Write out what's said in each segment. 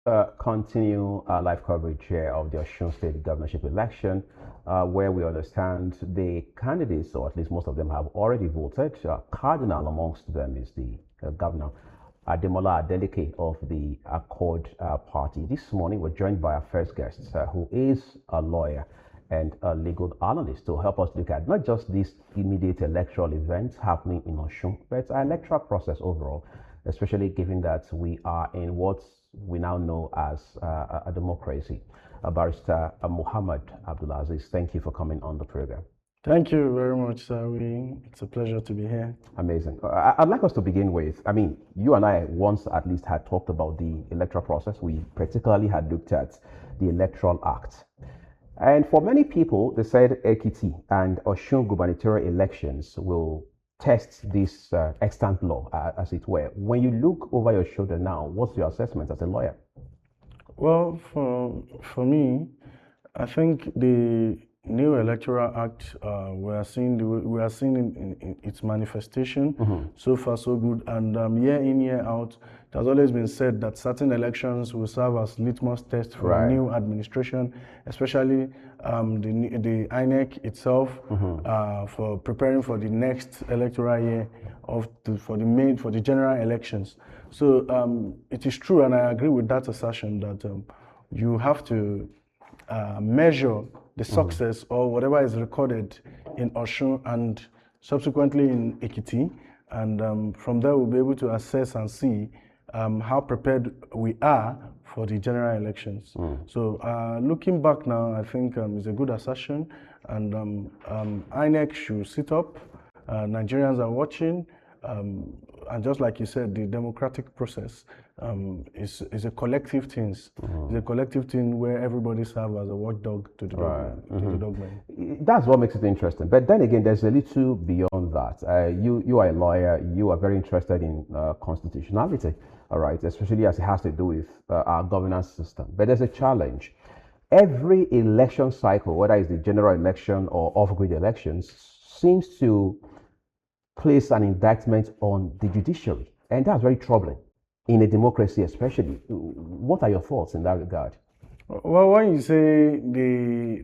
Continue our live coverage here of the Osun State governorship election, where we understand the candidates, or at least most of them, have already voted. Cardinal amongst them is the governor, Ademola Adeleke of the Accord Party. This morning, we're joined by our first guest, who is a lawyer and a legal analyst, to help us look at not just these immediate electoral events happening in Osun, but our electoral process overall, especially given that we are in what we now know as a democracy. Barrister Muhammad Abdulaziz, thank you for coming on the program. Thank you very much, sir. It's a pleasure to be here. Amazing. I'd like us to begin with, I mean, you and I once at least had talked about the electoral process. We particularly had looked at the Electoral Act. And for many people, they said Ekiti and Osun gubernatorial elections will test this extant law, as it were. When you look over your shoulder now, what's your assessment as a lawyer? Well, for me, I think the new Electoral Act, we are seeing in its manifestation. So far so good, and year in, year out, it has always been said that certain elections will serve as litmus test for a new administration, especially the INEC itself, for preparing for the next electoral year for the general elections. So it is true, and I agree with that assertion, that you have to measure the success or whatever is recorded in Osun and subsequently in Ekiti, and from there we'll be able to assess and see how prepared we are for the general elections. So looking back now, I think it's a good assertion, and INEC should sit up. Nigerians are watching, and just like you said, the democratic process is a collective thing. It's a collective thing where everybody serves as a watchdog to the dogman. That's what makes it interesting. But then again, there's a little beyond that. You are a lawyer. You are very interested in constitutionality, all right, especially as it has to do with our governance system. But there's a challenge. Every election cycle, whether it's the general election or off-grid elections, seems to place an indictment on the judiciary, and that's very troubling in a democracy, especially. What are your thoughts in that regard? Well, when you say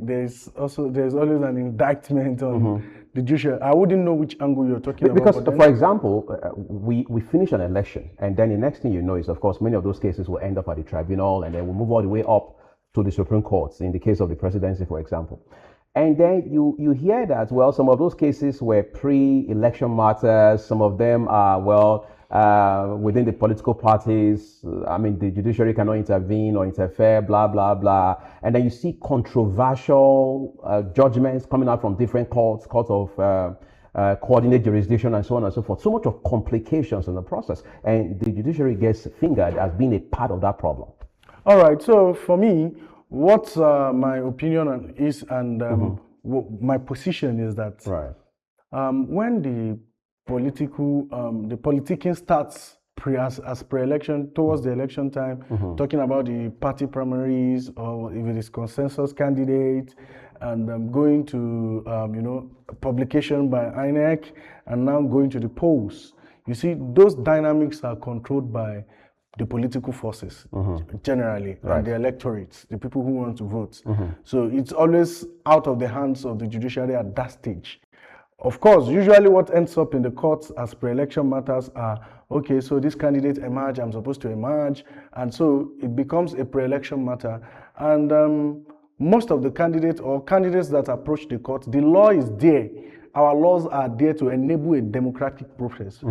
there's always an indictment on the judiciary, I wouldn't know which angle you're talking about. Because, for example, we finish an election, and then the next thing you know is, of course, many of those cases will end up at the tribunal, and then we'll move all the way up to the Supreme Court, in the case of the presidency, for example. And then you hear that, well, some of those cases were pre-election matters. Some of them are, within the political parties. I mean, the judiciary cannot intervene or interfere, blah, blah, blah. And then you see controversial judgments coming out from different courts of coordinate jurisdiction, and so on and so forth. So much of complications in the process. And the judiciary gets fingered as being a part of that problem. All right. So for me, what my opinion is, and my position is that when the politicking starts as pre-election, towards the election time, talking about the party primaries, or if it is consensus candidate, and going to publication by INEC, and now going to the polls. You see, those dynamics are controlled by the political forces generally, and the electorates, the people who want to vote. So it's always out of the hands of the judiciary at that stage. Of course, usually what ends up in the courts as pre-election matters are, okay, so this candidate emerged, I'm supposed to emerge, and so it becomes a pre-election matter. And most of the candidates that approach the court, the law is there. Our laws are there to enable a democratic process.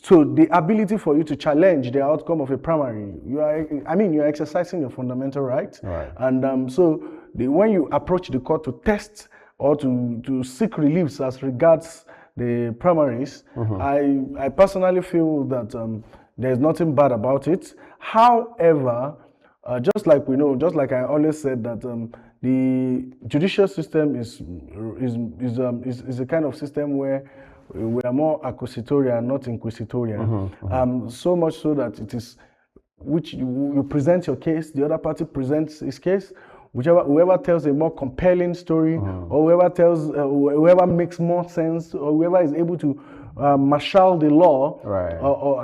So the ability for you to challenge the outcome of a primary, you're exercising your fundamental right. And so when you approach the court to test or to seek reliefs as regards the primaries, I personally feel that there's nothing bad about it. However, just like I always said, that the judicial system is a kind of system where we are more acquisitorial, not inquisitorial. So much so that it is, which you present your case, the other party presents his case. Whoever tells a more compelling story, or whoever makes more sense, or whoever is able to marshal the law,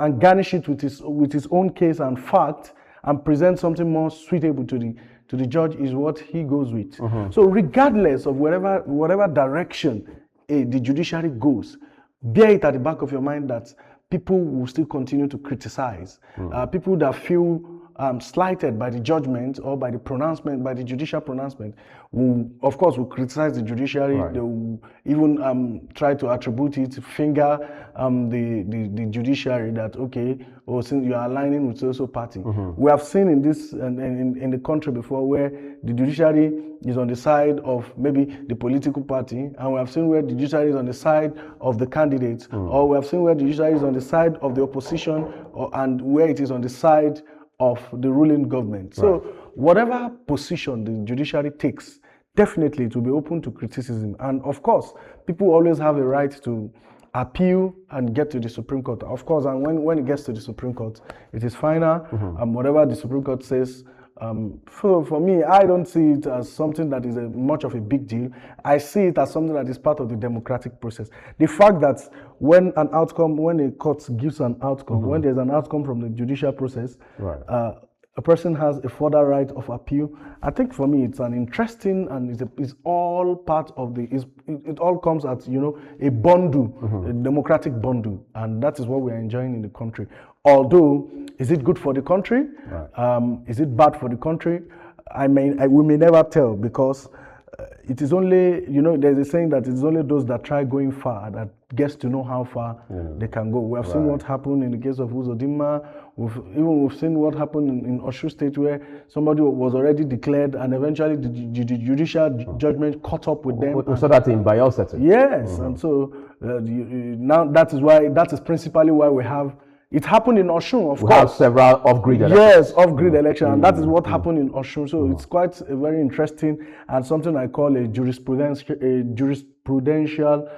and garnish it with his own case and fact, and present something more suitable to the judge is what he goes with. So regardless of whatever direction the judiciary goes, bear it at the back of your mind that people will still continue to criticize. People that feel slighted by the judgment or by the pronouncement, by the judicial pronouncement, will criticize the judiciary. Right. They will even try to attribute it, finger the judiciary that since you are aligning with so party. We have seen in this in the country before where the judiciary is on the side of maybe the political party, and we have seen where the judiciary is on the side of the candidates, or we have seen where the judiciary is on the side of the opposition, and where it is on the side of the ruling government. So whatever position the judiciary takes, definitely it will be open to criticism. And of course, people always have a right to appeal and get to the Supreme Court. Of course, and when it gets to the Supreme Court, it is final. Whatever the Supreme Court says, for me, I don't see it as something that is much of a big deal. I see it as something that is part of the democratic process. The fact that when a court gives an outcome, when there's an outcome from the judicial process, a person has a further right of appeal. I think for me, it's an interesting, and it's all part of it all comes at, a bundle, a democratic bundle. And that is what we are enjoying in the country. Although, is it good for the country? Is it bad for the country? We may never tell, because it is only, there's a saying that it's only those that try going far that gets to know how far they can go. We have seen what happened in the case of Uzodinma. We've seen what happened in Osun State, where somebody was already declared, and eventually the judicial judgment caught up with them. We saw that in Bayelsa. Yes, and so now that is principally why we have. It happened in Osun, of course. We have several off-grid elections. Yes, off-grid election, and that is what happened in Osun. So it's quite very interesting, and something I call a jurisprudential,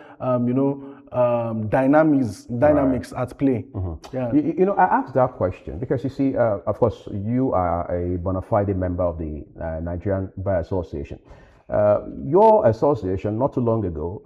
dynamics at play. Yeah. I asked that question because you see, of course, you are a bona fide member of the Nigerian Bar Association. Your association, not too long ago,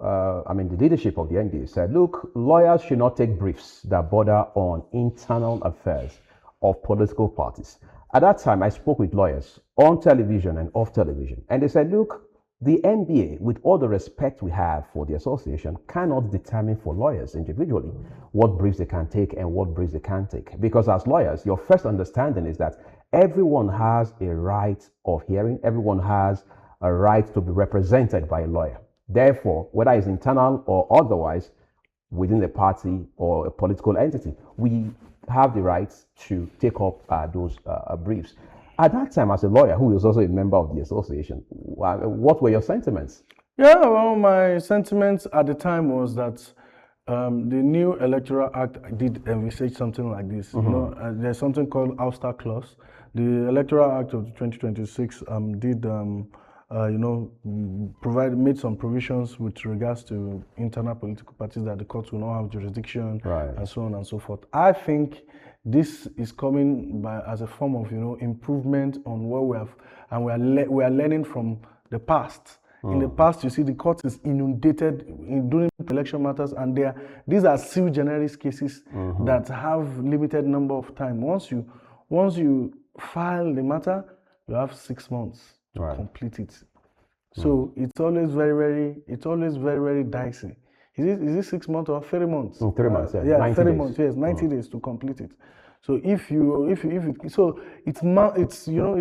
the leadership of the NDA said, look, lawyers should not take briefs that border on internal affairs of political parties. At that time, I spoke with lawyers on television and off television, and they said, look, the NBA, with all the respect we have for the association, cannot determine for lawyers individually what briefs they can take and what briefs they can't take. Because as lawyers, your first understanding is that everyone has a right of hearing, everyone has a right to be represented by a lawyer. Therefore, whether it's internal or otherwise, within the party or a political entity, we have the right to take up those briefs. At that time, as a lawyer who is also a member of the association, what were your sentiments? Yeah, well, my sentiments at the time was that the new Electoral Act did envisage something like this. There's something called ouster clause. The Electoral Act of 2026 did made some provisions with regards to internal political parties that the courts will not have jurisdiction, and so on and so forth. I think this is coming as a form of improvement on what we have, and we are learning from the past. In the past, you see, the court is inundated during election matters, and these are sui generis cases that have limited number of time. Once you file the matter, you have 6 months to complete it. So it's always very, very dicey. Is it 6 months or 3 months? 3 months, yeah. 30 months, yes, 90 days to complete it. So it's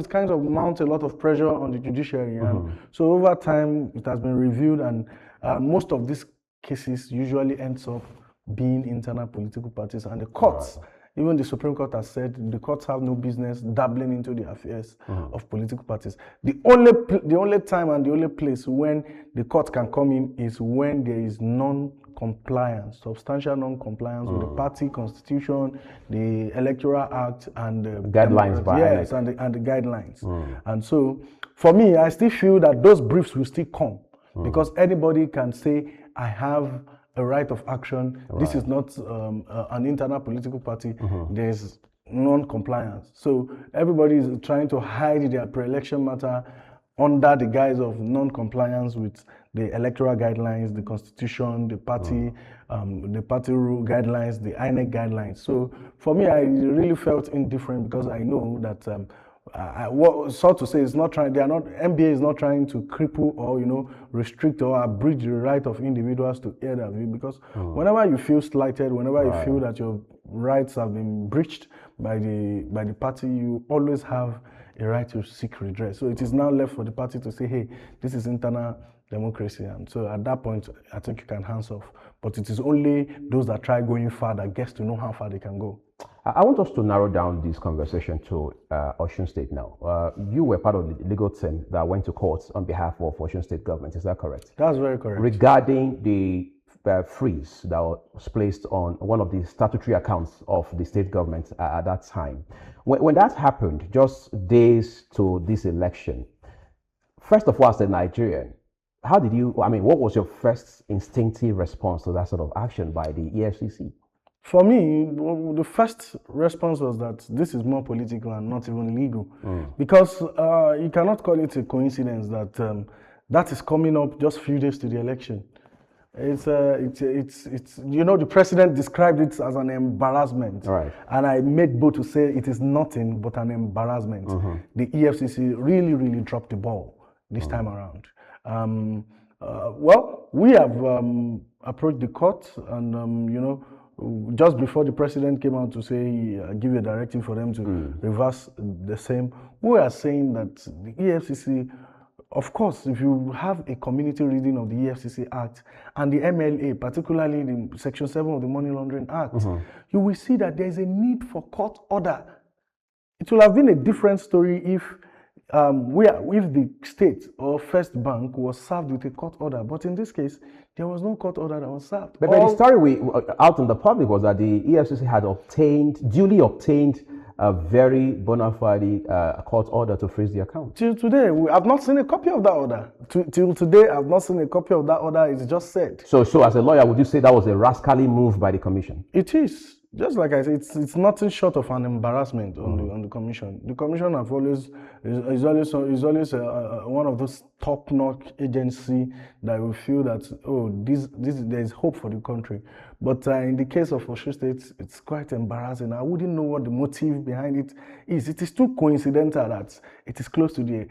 kind of mount a lot of pressure on the judiciary, and so over time it has been reviewed, and most of these cases usually ends up being internal political parties, and the courts. Even the Supreme Court has said the courts have no business dabbling into the affairs of political parties. The only time and the only place when the court can come in is when there is non-compliance, substantial non-compliance with the party constitution, the Electoral Act, and the guidelines and the guidelines. And so, for me, I still feel that those briefs will still come because anybody can say, I have a right of action. This is not an internal political party. There's non-compliance. So everybody is trying to hide their pre-election matter under the guise of non-compliance with the electoral guidelines, the constitution, the party rule guidelines, the INEC guidelines. So for me, I really felt indifferent because I know that so to say, it's not trying. They are not. NBA is not trying to cripple or restrict or abridge the right of individuals to air their view. Because whenever you feel slighted, whenever you feel that your rights have been breached by the party, you always have a right to seek redress. So it is now left for the party to say, hey, this is internal democracy. And so at that point, I think you can hands off. But it is only those that try going far that gets to know how far they can go. I want us to narrow down this conversation to Osun State now. You were part of the legal team that went to court on behalf of Osun State government. Is that correct? That's very correct. Regarding the freeze that was placed on one of the statutory accounts of the state government at that time. When that happened, just days to this election, first of all, as a Nigerian, what was your first instinctive response to that sort of action by the EFCC? For me, the first response was that this is more political and not even legal, because you cannot call it a coincidence that that is coming up just a few days to the election. It's the president described it as an embarrassment, right? And I made bold to say it is nothing but an embarrassment. The EFCC really dropped the ball this time around. Well, we have approached the court, and just before the president came out to say give a directive for them to reverse the same, we are saying that the EFCC, of course, if you have a community reading of the EFCC Act and the MLA, particularly the Section 7 of the Money Laundering Act, you will see that there is a need for court order. It will have been a different story if the state or First Bank was served with a court order, but in this case, there was no court order that was served. But the story out in the public was that the EFCC had duly obtained a very bona fide court order to freeze the account. Till today, I've not seen a copy of that order. Till today, I've not seen a copy of that order. It's just said. So as a lawyer, would you say that was a rascally move by the commission? It is. Just like I said, it's nothing short of an embarrassment on the commission. The commission is always one of those top-notch agency that will feel that there is hope for the country. But in the case of Osun State, it's quite embarrassing. I wouldn't know what the motive behind it is. It is too coincidental that it is close to the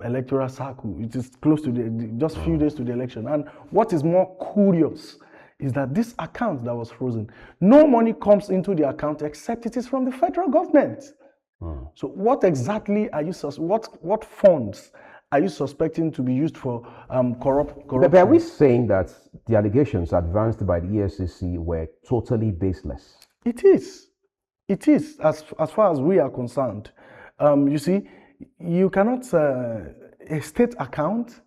electoral cycle. It is close to just few days to the election. And what is more curious is that this account that was frozen, no money comes into the account except it is from the federal government. So what exactly are you what funds are you suspecting to be used for corruption? But are we saying that the allegations advanced by the EFCC were totally baseless? It is. It is, as far as we are concerned. You see, you cannot, a state account,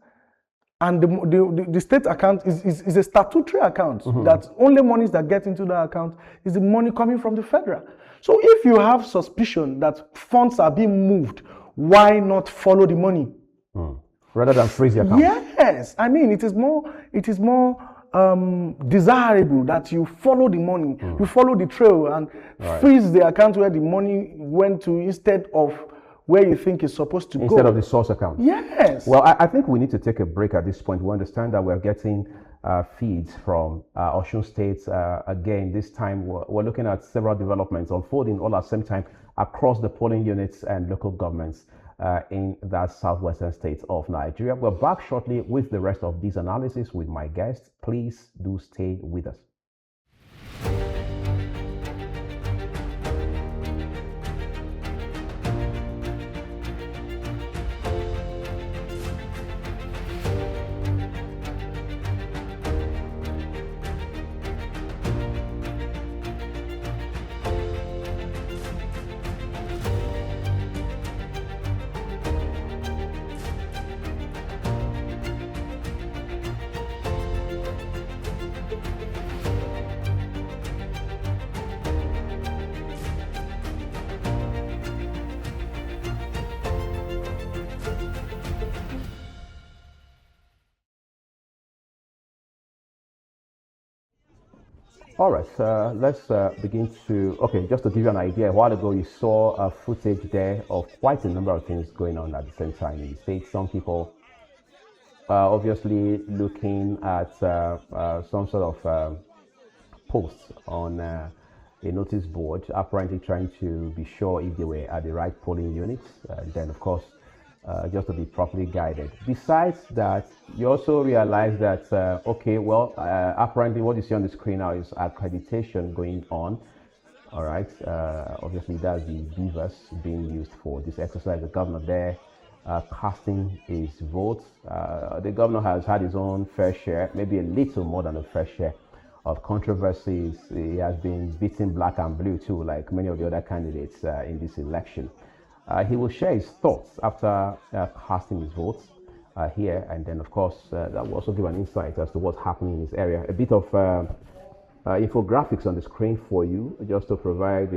and the state account is a statutory account that only monies that get into that account is the money coming from the federal. So if you have suspicion that funds are being moved, why not follow the money? Rather than freeze the account? Yes. I mean, it is more desirable that you follow the money, you follow the trail and freeze the account where the money went to instead of where you think it's supposed to go. Instead of the source account. Yes. Well, I think we need to take a break at this point. We understand that we're getting feeds from Osun State. Again, this time we're looking at several developments unfolding all at the same time across the polling units and local governments in that southwestern state of Nigeria. We're back shortly with the rest of this analysis with my guests. Please do stay with us. All right, let's begin to. Okay, just to give you an idea, a while ago you saw footage there of quite a number of things going on at the same time in the state. Some people obviously looking at some sort of posts on a notice board, apparently trying to be sure if they were at the right polling units. And then, of course, just to be properly guided. Besides that, you also realize that, okay, well, apparently what you see on the screen now is accreditation going on. All right, obviously that's the beavers being used for this exercise. The governor there casting his votes. The governor has had his own fair share, maybe a little more than a fair share of controversies. He has been beaten black and blue too, like many of the other candidates in this election. He will share his thoughts after casting his votes here, and then of course that will also give an insight as to what's happening in his area. A bit of infographics on the screen for you, just to provide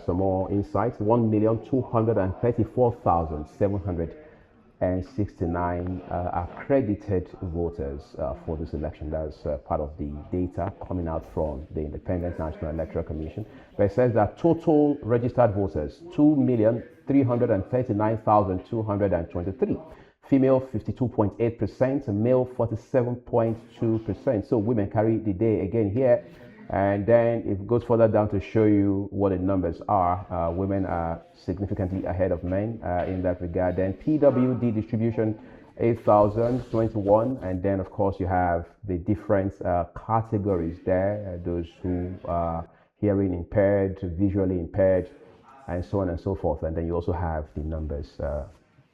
some more insights. 1,234,769 accredited voters for this election. That's part of the data coming out from the Independent National Electoral Commission. But it says that total registered voters, 2,339,223. Female 52.8%, male 47.2%. So women carry the day again here. And then it goes further down to show you what the numbers are. Women are significantly ahead of men in that regard. Then PWD distribution 8,021. And then of course you have the different categories there. Those who are hearing impaired, visually impaired, and so on and so forth. And then you also have the numbers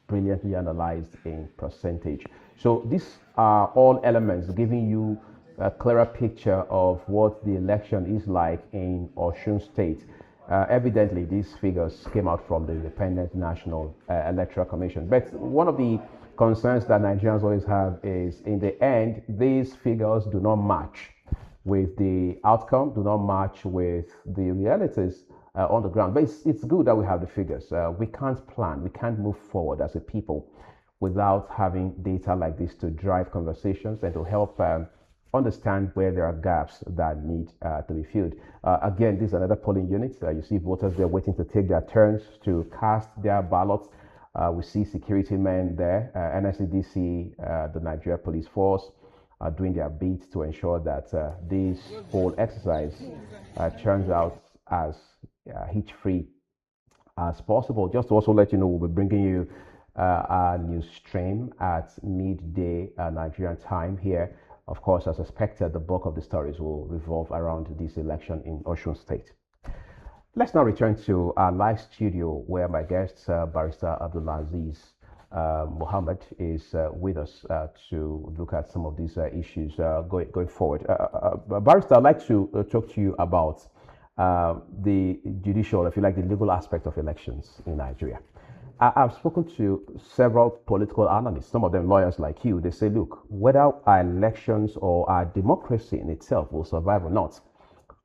brilliantly analyzed in percentage. So these are all elements giving you a clearer picture of what the election is like in Osun State. Evidently, these figures came out from the Independent National Electoral Commission. But one of the concerns that Nigerians always have is, in the end, these figures do not match with the outcome, do not match with the realities on the ground. But it's good that we have the figures. We can't plan, we can't move forward as a people without having data like this to drive conversations and to help understand where there are gaps that need to be filled. Again, this is another polling unit. You see voters there waiting to take their turns to cast their ballots. We see security men there, NSCDC, the Nigeria Police Force, doing their bit to ensure that this whole exercise turns out as hitch-free as possible. Just to also let you know, we'll be bringing you our news stream at midday Nigerian time here. Of course, as expected, the bulk of the stories will revolve around this election in Osun State. Let's now return to our live studio, where my guest, Barrister Abdulaziz Mohammed, is with us to look at some of these issues going forward. Barrister, I'd like to talk to you about the judicial, if you like, the legal aspect of elections in Nigeria. I've spoken to several political analysts, some of them lawyers like you. They say, look, whether our elections or our democracy in itself will survive or not,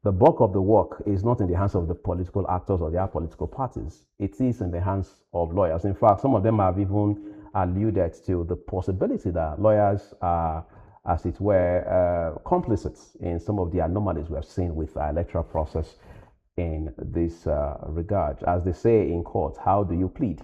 the bulk of the work is not in the hands of the political actors or their political parties. It is in the hands of lawyers. In fact, some of them have even alluded to the possibility that lawyers are, as it were, complicit in some of the anomalies we have seen with our electoral process in this regard. As they say in court, how do you plead?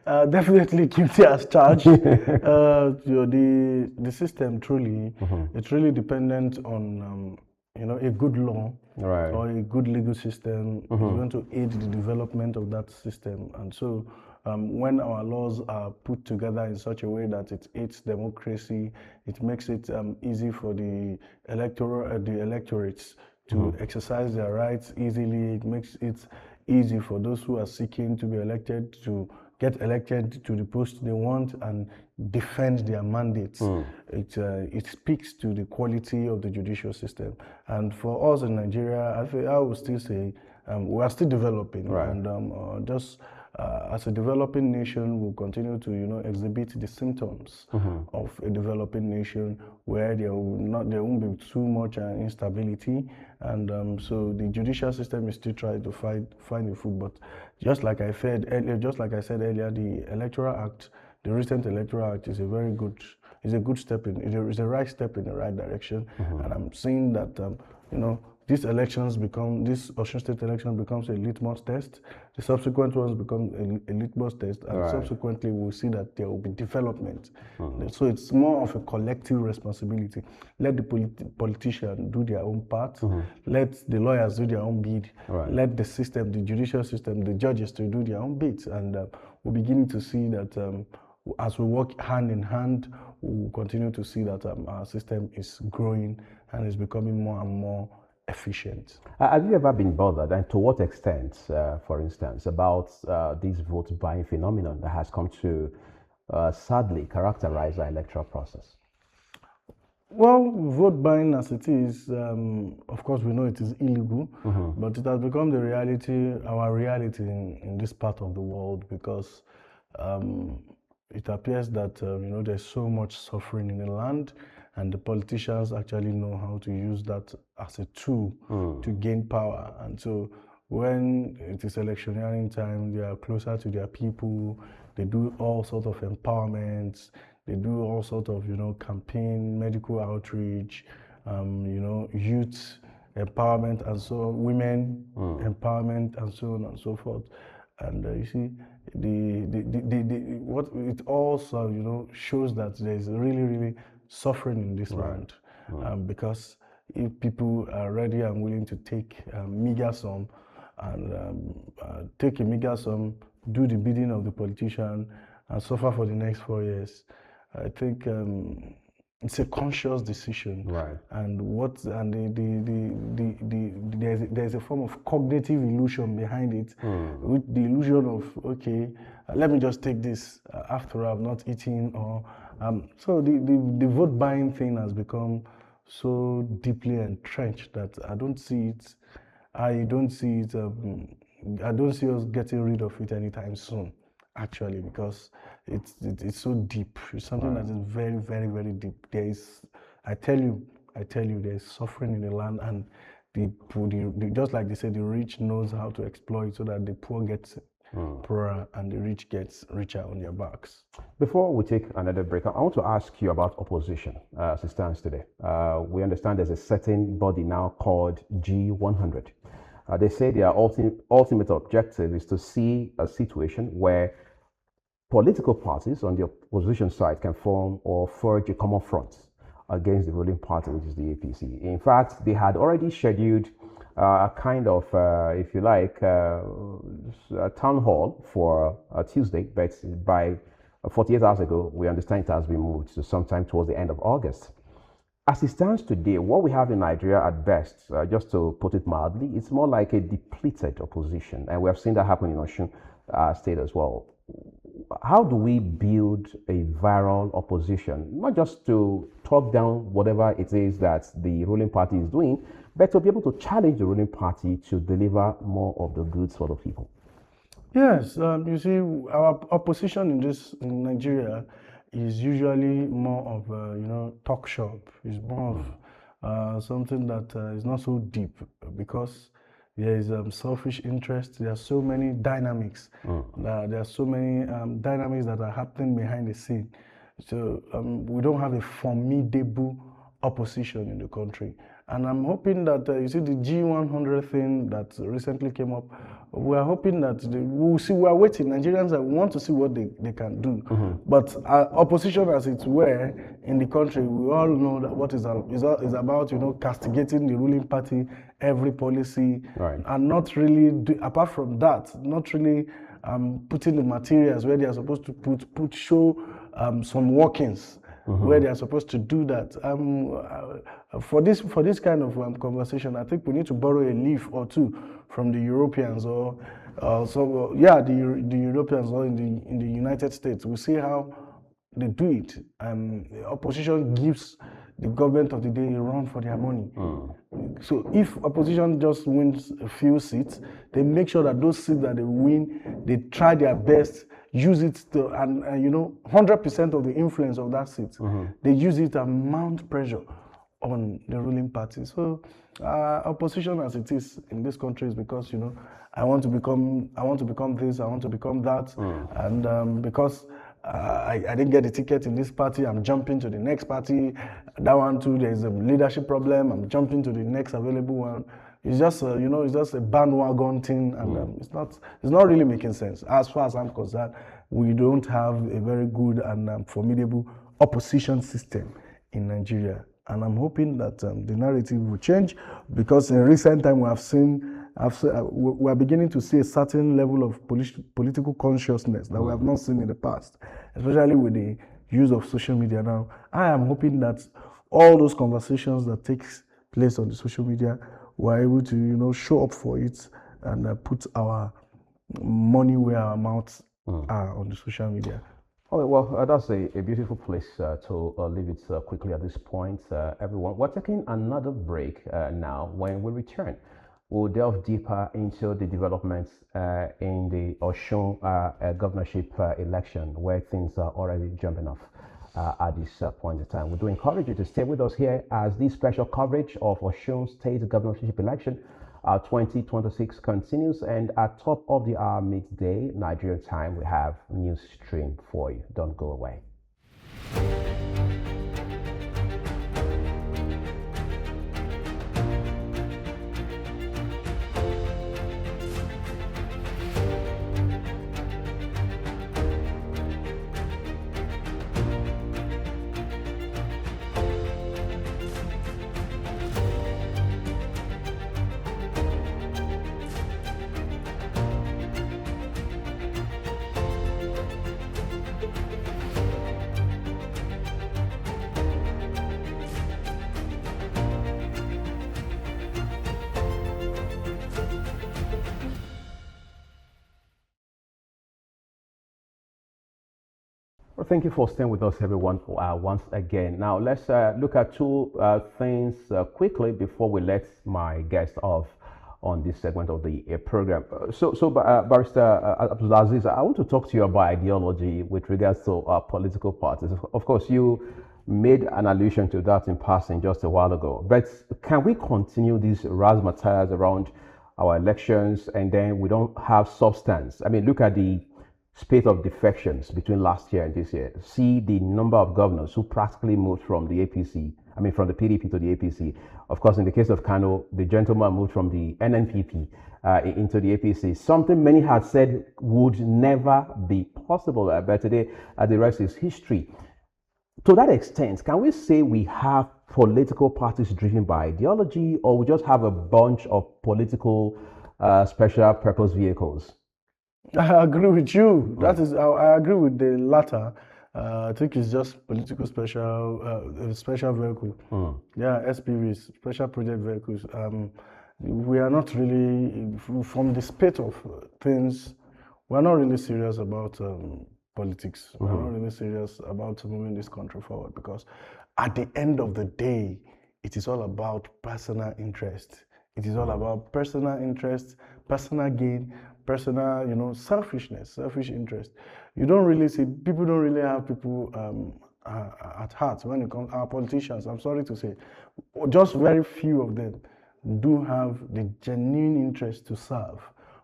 Definitely guilty as charged. The system truly, it's really dependent on a good law, right, or a good legal system is going to aid the development of that system. And so when our laws are put together in such a way that it aids democracy, it makes it easy for the electorates to exercise their rights easily. It makes it easy for those who are seeking to be elected to get elected to the post they want and defend their mandates. It speaks to the quality of the judicial system. And for us in Nigeria, I would still say we are still developing. Right. And just as a developing nation, we'll continue to exhibit the symptoms of a developing nation, where there won't be too much instability, and so the judicial system is still trying to find a foot. But just like I said earlier, the Electoral Act, the recent Electoral Act, is a very good is a good step is a right step in the right direction. And I'm seeing that these Osun State elections becomes a litmus test. The subsequent ones become a litmus test, and subsequently we'll see that there will be development. So it's more of a collective responsibility. Let the politicians do their own part. Let the lawyers do their own bit. Let the system, the judicial system, the judges to do their own bit. And we're beginning to see that as we work hand in hand, we'll continue to see that our system is growing and is becoming more and more efficient. Have you ever been bothered, and to what extent, for instance, about this vote buying phenomenon that has come to sadly characterize our electoral process? Well, vote buying as it is, of course, we know it is illegal, but it has become the reality, our reality in this part of the world, because it appears that there's so much suffering in the land, and the politicians actually know how to use that as a tool to gain power. And so when it is electioneering time, they are closer to their people. They do all sorts of empowerments. They do all sorts of, campaign, medical outreach, youth empowerment, and so on, women empowerment, and so on and so forth. And you see, what it also, shows that there is really, really suffering in this land, because if people are ready and willing to take meager sum and take a meager sum, do the bidding of the politician, and suffer for the next 4 years, I think it's a conscious decision, and there's a form of cognitive illusion behind it, with the illusion of, okay, let me just take this after I've not eaten, or so the vote buying thing has become so deeply entrenched that I don't see us getting rid of it anytime soon, actually, because it's so deep. It's something that is very, very, very deep. I tell you, there's suffering in the land, and just like they say, the rich knows how to exploit so that the poor gets poorer and the rich gets richer on their backs. Before we take another break, I want to ask you about opposition as it stands today. We understand there's a certain body now called G100. They say their ultimate objective is to see a situation where political parties on the opposition side can form or forge a common front against the ruling party, which is the APC. In fact, they had already scheduled a kind of, if you like, a town hall for Tuesday, but by 48 hours ago, we understand it has been moved to sometime towards the end of August. As it stands today, what we have in Nigeria at best, just to put it mildly, it's more like a depleted opposition. And we have seen that happen in Osun State as well. How do we build a viral opposition, not just to talk down whatever it is that the ruling party is doing, but to be able to challenge the ruling party to deliver more of the goods for the people? Yes, you see, our opposition in Nigeria is usually more of a talk shop. It's more of something that is not so deep, because there is selfish interest. There are so many dynamics. There are so many dynamics that are happening behind the scene. So we don't have a formidable opposition in the country. And I'm hoping that, you see, the G100 thing that recently came up, we are hoping that we'll see, we are waiting. Nigerians want to see what they can do. But opposition, as it were, in the country, we all know that what is about, castigating the ruling party, every policy, and not really, apart from that, not really putting the materials where they are supposed to show some workings. Where they are supposed to do that. For this kind of conversation, I think we need to borrow a leaf or two from the Europeans the Europeans or in the United States. We see how they do it. The opposition gives the government of the day a run for their money. So if opposition just wins a few seats, they make sure that those seats that they win, they try their best, use it to, and 100% of the influence of that seat, they use it and mount pressure on the ruling party. So opposition as it is in this country is because I want to become this, I want to become that, and because I didn't get the ticket in this party, I'm jumping to the next party. That one too, there's a leadership problem, I'm jumping to the next available one. It's just it's just a bandwagon thing, and it's not really making sense. As far as I'm concerned, we don't have a very good and formidable opposition system in Nigeria. And I'm hoping that the narrative will change, because in recent time we have seen, we are beginning to see a certain level of political consciousness that we have not seen in the past, especially with the use of social media now. I am hoping that all those conversations that takes place on the social media, we're able to show up for it and put our money where our mouths are on the social media. Okay, well, that's a beautiful place to leave it quickly at this point, everyone. We're taking another break now. When we return, we'll delve deeper into the developments in the Osun governorship election, where things are already jumping off at this point in time. We do encourage you to stay with us here as this special coverage of Osun State governorship election 2026 continues, and at top of the hour midday Nigerian time, we have news stream for you. Don't go away. Well, thank you for staying with us, everyone, once again. Now, let's look at two things quickly before we let my guest off on this segment of the program. Barrister Abdulaziz, I want to talk to you about ideology with regards to political parties. Of course, you made an allusion to that in passing just a while ago. But can we continue these razzmatazz around our elections and then we don't have substance? I mean, look at the spate of defections between last year and this year. See the number of governors who practically moved from the APC, from the PDP to the APC. Of course, in the case of Kano, the gentleman moved from the NNPP into the APC. Something many had said would never be possible, but today the rest is history. To that extent, can we say we have political parties driven by ideology, or we just have a bunch of political special purpose vehicles? I agree with you. That is, I agree with the latter. I think it's just political special vehicle. Yeah, SPVs, special project vehicles. We are not really, from the spate of things, we're not really serious about politics. We're not really serious about moving this country forward, because at the end of the day, it is all about personal interest. It is all about personal interest, personal gain, personal, selfishness, selfish interest. You don't really see, people don't really have people at heart when it comes, our politicians, I'm sorry to say, just very few of them do have the genuine interest to serve.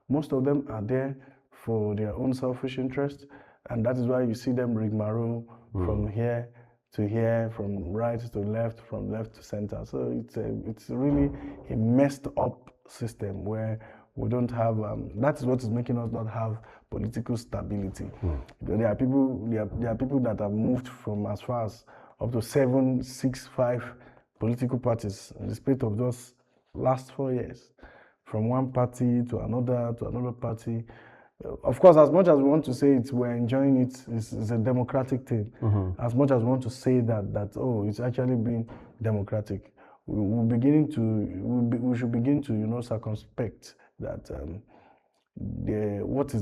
Most of them are there for their own selfish interest, and that is why you see them rigmarole from here to here, from right to left, from left to center. So it's really a messed up system where we don't have, that is what is making us not have political stability. There are people that have moved from as far as up to 7, 6, 5 political parties in the space of just last 4 years, from one party to another party. Of course, as much as we want to say it, we're enjoying it, it's a democratic thing. As much as we want to say that it's actually being democratic, we should begin to circumspect that what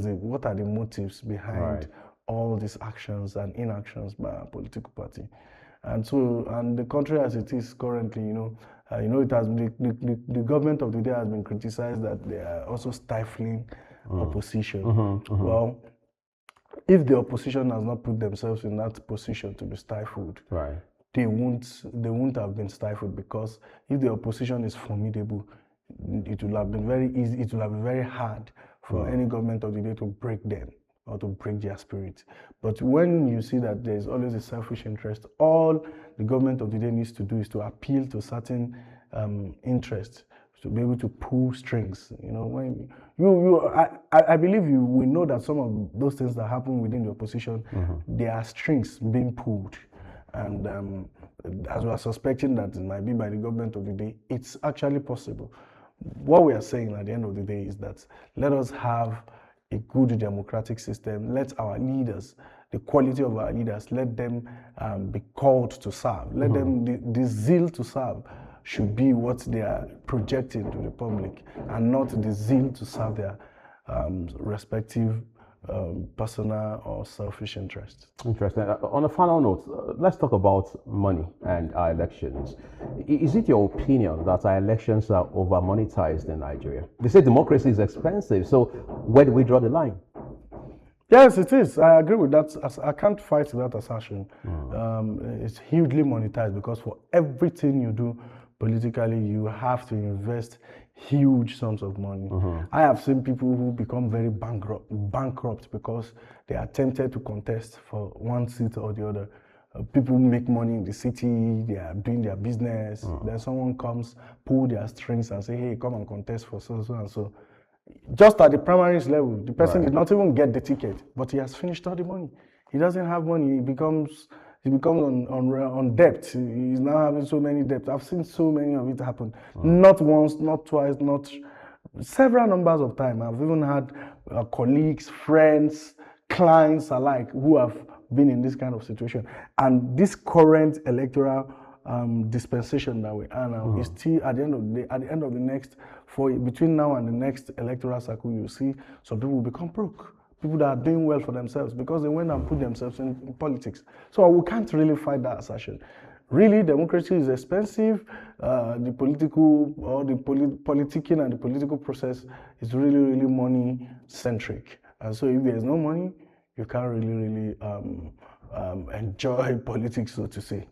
are the motives behind all these actions and inactions by a political party. And the country as it is currently, it has been, the government of the day has been criticized that they are also stifling opposition. Well, if the opposition has not put themselves in that position to be stifled, they won't have been stifled, because if the opposition is formidable, it will have been very easy, it will have been very hard for any government of the day to break them. or to break their spirit. But when you see that there's always a selfish interest, all the government of the day needs to do is to appeal to certain interests to be able to pull strings. When I believe you will know that some of those things that happen within the opposition, there are strings being pulled. And as we are suspecting that it might be by the government of the day, it's actually possible. What we are saying at the end of the day is that let us have a good democratic system. Let our leaders, the quality of our leaders, let them be called to serve. Let them, the zeal to serve should be what they are projecting to the public, and not the zeal to serve their respective personal or selfish interests. Interesting. On a final note, let's talk about money and our elections. Is it your opinion that our elections are over monetized in Nigeria? They say democracy is expensive, so where do we draw the line? Yes, it is. I agree with that. I can't fight that assertion. It's hugely monetized because for everything you do politically, you have to invest huge sums of money. I have seen people who become very bankrupt because they are tempted to contest for one seat or the other. People make money in the city, they are doing their business, then someone comes, pull their strings and say, hey, come and contest for so and so. Just at the primaries level, the person did not even get the ticket, but he has finished all the money. He doesn't have money, he becomes on debt. He's now having so many debts. I've seen so many of it happen. Not once, not twice, not several numbers of times. I've even had colleagues, friends, clients alike who have been in this kind of situation. And this current electoral dispensation that we are now is still at the end of the day, at the end of the next between now and the next electoral cycle, you see some people become broke. People that are doing well for themselves because they went and put themselves in politics. So we can't really fight that assertion. Really, democracy is expensive. The political or the politicking and the political process is really, really money-centric. And so if there's no money, you can't really enjoy politics, so to say.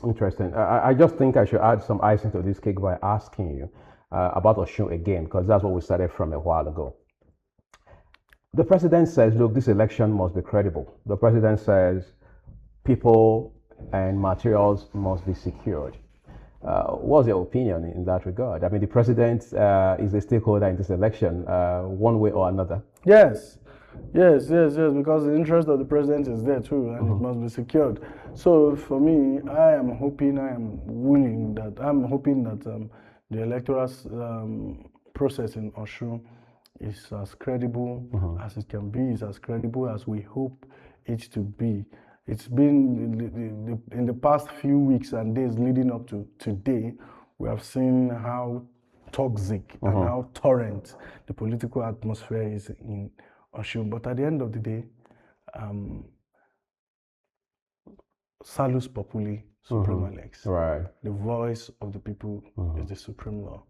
Interesting. I just think I should add some icing to this cake by asking you about Osun again, because that's what we started from a while ago. The president says, look, this election must be credible. The president says people and materials must be secured. What's your opinion in that regard? I mean, the president is a stakeholder in this election, one way or another. Yes, because the interest of the president is there too, and it must be secured. So for me, I'm hoping that the electoral process in Osun is as credible as it can be, is as credible as we hope it to be. It's been in the past few weeks and days leading up to today, we have seen how toxic and how torrent the political atmosphere is in Osun. But at the end of the day, Salus Populi Suprema Lex. Right. The voice of the people is the supreme law.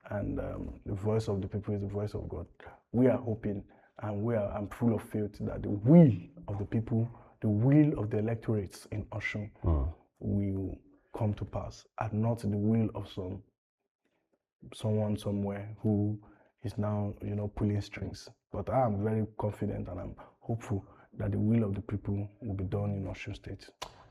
And the voice of the people is the voice of God. We are hoping and I'm full of faith that the will of the people, the will of the electorates in Osun will come to pass, and not the will of someone somewhere who is now, pulling strings. But I am very confident and I'm hopeful that the will of the people will be done in Osun State.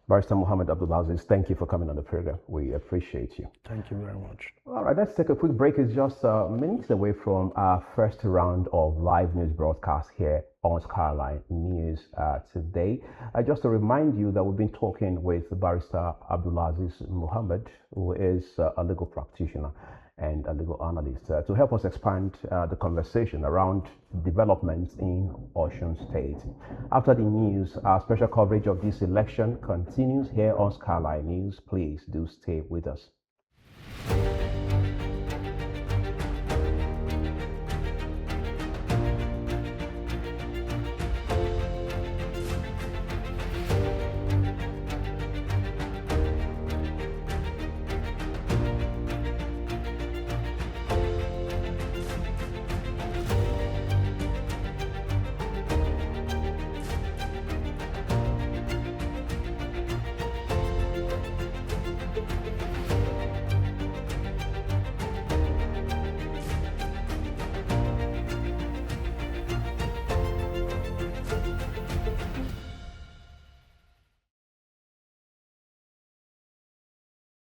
Barrister Muhammad Abdulaziz, thank you for coming on the program. We appreciate you. Thank you very much. All right, let's take a quick break. It's just minutes away from our first round of live news broadcast here on Skyline News today. Just to remind you that we've been talking with Barrister Abdulaziz Muhammad, who is a legal practitioner and a legal analyst, to help us expand the conversation around developments in Osun State. After the news, our special coverage of this election continues here on Skyline News. Please do stay with us.